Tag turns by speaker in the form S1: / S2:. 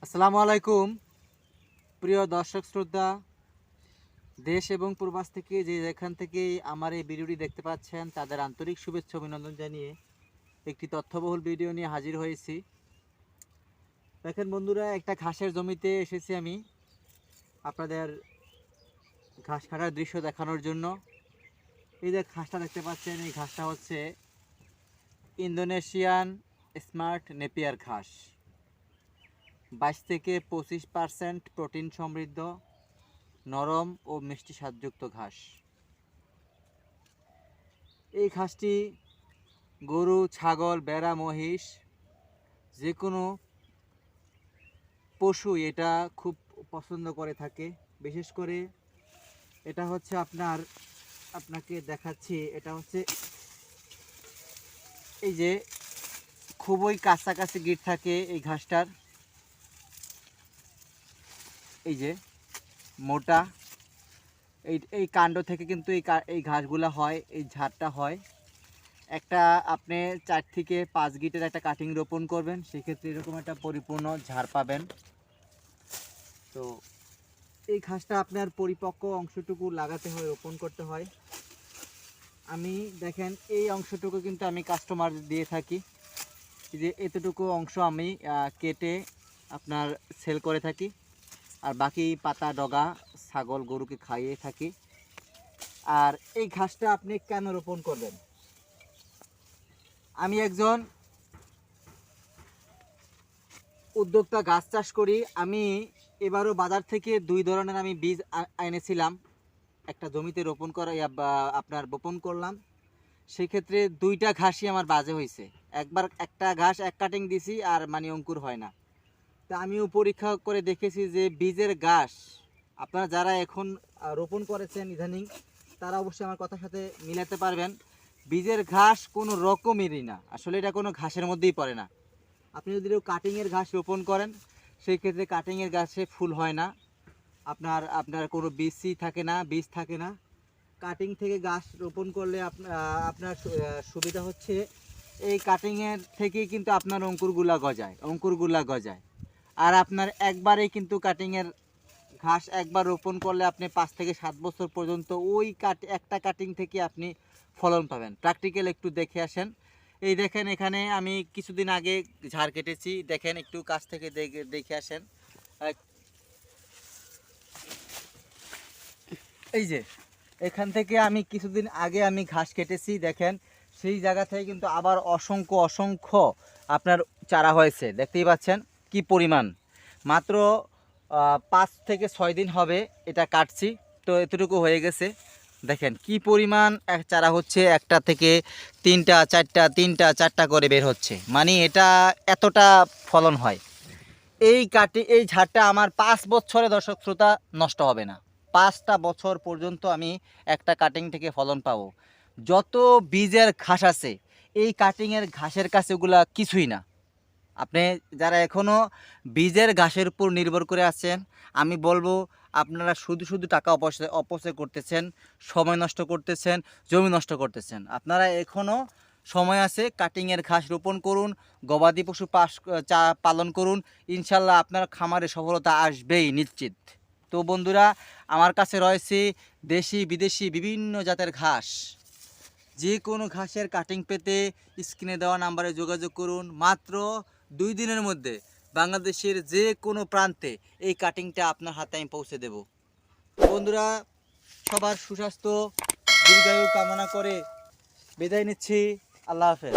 S1: আসসালামু আলাইকুম প্রিয় দর্শক শ্রোতা, দেশ এবং প্রবাস থেকে যেখান থেকে আমার এই ভিডিওটি দেখতে পাচ্ছেন তাদের আন্তরিক শুভেচ্ছা অভিনন্দন জানিয়ে একটি তথ্যবহুল ভিডিও নিয়ে হাজির হয়েছি। দেখেন বন্ধুরা, একটা ঘাসের জমিতে এসেছি আমি আপনাদের ঘাস কাটার দৃশ্য দেখানোর জন্য। এই যে ঘাসটা দেখতে পাচ্ছেন, এই ঘাসটা হচ্ছে ইন্দোনেশিয়ান স্মার্ট নেপিয়ার ঘাস। 22 থেকে 25% প্রোটিন সমৃদ্ধ, নরম ও মিষ্টি স্বাদযুক্ত ঘাস। এই ঘাসটি গরু, ছাগল, ভেড়া, মহিষ যে কোনো পশু এটা খুব পছন্দ করে থাকে। বিশেষ করে এটা হচ্ছে আপনাকে দেখাচ্ছি, এটা হচ্ছে এই যে খুবই কাছাকাছি গিট থাকে এই ঘাসটার। এই যে মোটা এই কাণ্ড থেকে কিন্তু এই ঘাসগুলো হয়, এই ঝাড়টা হয়। একটা আপনি 4 থেকে 5 গিটের একটা কাটিং রোপণ করবেন, সেক্ষেত্রে এরকম একটা পরিপূর্ণ ঝাড় পাবেন। তো এই ঘাসটা আপনার পরিপক্ক অংশটুকু লাগাতে হয়, রোপণ করতে হয়। আমি দেখেন এই অংশটুকু কিন্তু আমি কাস্টমার দিয়ে থাকি, যে এতটুকু অংশ আমি কেটে আপনার সেল করে থাকি, আর বাকি পাতা ডগা ছাগল গরুকে খাইয়ে থাকি। আর এই ঘাসটা আপনি কেন রোপণ করবেন? আমি একজন উদ্যোক্তা, গাছ চাষ করি। আমি এবারও বাজার থেকে 2 ধরনের আমি বীজ এনেছিলাম, একটা জমিতে রোপণ করা আপনার বপন করলাম। সেক্ষেত্রে 2টা ঘাসই আমার বাজে হয়েছে। একবার একটা ঘাস এক কাটিং দিছি আর মানে অঙ্কুর হয় না। তা আমিও পরীক্ষা করে দেখেছি যে বীজের ঘাস, আপনারা যারা এখন রোপণ করেছেন ইদানিং, তারা অবশ্যই আমার কথার সাথে মিলাতে পারবেন। বীজের ঘাস কোনো রকমেরই না, আসলে এটা কোনো ঘাসের মধ্যেই পড়ে না। আপনি যদি কাটিংয়ের ঘাস রোপণ করেন, সেই ক্ষেত্রে কাটিংয়ের ঘাসে ফুল হয় না, আপনার কোনো বীজই থাকে না, বীজ থাকে না। কাটিং থেকে গাছ রোপণ করলে আপনার সুবিধা হচ্ছে, এই কাটিংয়ের থেকেই কিন্তু আপনার অঙ্কুরগুলা গজায়। আর আপনার একবারেই কিন্তু কাটিংয়ের ঘাস একবার রোপণ করলে আপনি 5 থেকে 7 বছর পর্যন্ত ওই একটা কাটিং থেকে আপনি ফলন পাবেন। প্র্যাকটিক্যাল একটু দেখে আসেন। এই দেখেন, এখানে আমি কিছুদিন আগে ঝাড় কেটেছি, দেখেন একটু কাছ থেকে দেখে আসেন। এই যে এখান থেকে আমি কিছুদিন আগে আমি ঘাস কেটেছি, দেখেন সেই জায়গা থেকে কিন্তু আবার অসংখ্য অসংখ্য আপনার চারা হয়েছে, দেখতেই পাচ্ছেন কি পরিমাণ। মাত্র 5 থেকে 6 দিন হবে এটা কাটছি, তো এতটুকু হয়ে গেছে। দেখেন কি পরিমাণ এক চারা হচ্ছে, একটা থেকে 3টা 4টা 3টা 4টা করে বের হচ্ছে, মানে এটা এতটা ফলন হয়। এই ঝাড়টা আমার 5 বছরে দর্শক শ্রোতা নষ্ট হবে না। 5টা বছর পর্যন্ত আমি একটা কাটিং থেকে ফলন পাবো। যত বীজের ঘাস আছে, এই কাটিংয়ের ঘাসের কাছে ওগুলা কিছুই না। আপনি যারা এখনও বীজের ঘাসের উপর নির্ভর করে আছেন, আমি বলবো আপনারা শুধু শুধু টাকা অপচয় করতেছেন, সময় নষ্ট করতেছেন, জমি নষ্ট করতেছেন। আপনারা এখনও সময় আছে, কাটিংয়ের ঘাস রোপণ করুন, গবাদি পশু পালন করুন, ইনশাল্লাহ আপনার খামারে সফলতা আসবেই নিশ্চিত। তো বন্ধুরা, আমার কাছে রয়েছে দেশি বিদেশি বিভিন্ন জাতের ঘাস। যে কোনো ঘাসের কাটিং পেতে স্ক্রিনে দেওয়া নাম্বারে যোগাযোগ করুন। মাত্র 2 দিনের মধ্যে বাংলাদেশের যে কোনো প্রান্তে এই কাটিংটা আপনার হাতে আমি পৌঁছে দেব। বন্ধুরা, সবার সুস্বাস্থ্য দীর্ঘায়ু কামনা করে বিদায় নিচ্ছি। আল্লাহ হাফেজ।